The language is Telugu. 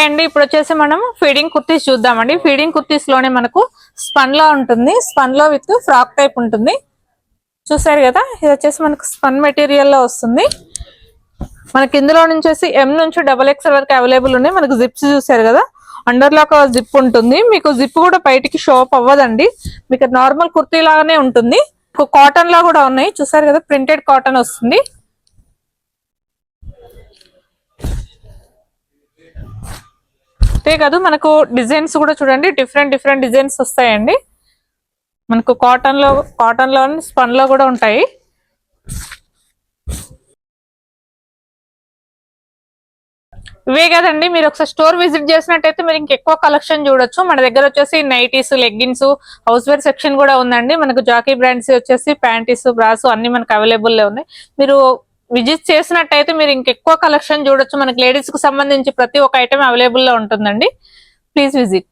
హాయ్ అండి, ఇప్పుడు వచ్చేసి మనం ఫీడింగ్ కుర్తీస్ చూద్దామండి. ఫీడింగ్ కుర్తీస్ లోనే మనకు స్పన్ లో ఉంటుంది, స్పన్ లో విత్ ఫ్రాక్ టైప్ ఉంటుంది. చూసారు కదా, ఇది వచ్చేసి మనకు స్పన్ మెటీరియల్ లో వస్తుంది. మనకి ఇందులో నుంచి ఎం నుంచి XXL వరకు అవైలబుల్ ఉన్నాయి. మనకు జిప్స్ చూసారు కదా, అండర్ లో ఒక జిప్ ఉంటుంది. మీకు జిప్ కూడా బయటికి షోప్ అవ్వదండి, మీకు నార్మల్ కుర్తీ లాగానే ఉంటుంది. కాటన్ లో కూడా ఉన్నాయి, చూసారు కదా, ప్రింటెడ్ కాటన్ వస్తుంది. అంతే కాదు, మనకు డిజైన్స్ కూడా చూడండి, డిఫరెంట్ డిజైన్స్ వస్తాయండి. మనకు కాటన్ లో స్పన్ లో కూడా ఉంటాయి. ఇవే కదండి, మీరు ఒకసారి స్టోర్ విజిట్ చేసినట్టయితే మీరు ఇంకెక్కువ కలెక్షన్ చూడొచ్చు. మన దగ్గర వచ్చేసి nighties, leggings, house wear section కూడా ఉందండి. మనకు జాకీ బ్రాండ్స్ వచ్చేసి ప్యాంటీస్, బ్రాస్ అన్ని మనకు అవైలబుల్ లో ఉన్నాయి. మీరు విజిట్ చేసినట్టయితే మీరు ఇంకెక్కువ కలెక్షన్ చూడొచ్చు. మనకి లేడీస్ కు సంబంధించి ప్రతి ఒక్క ఐటమ్ అవైలబుల్ లో ఉంటుందండి. Please visit.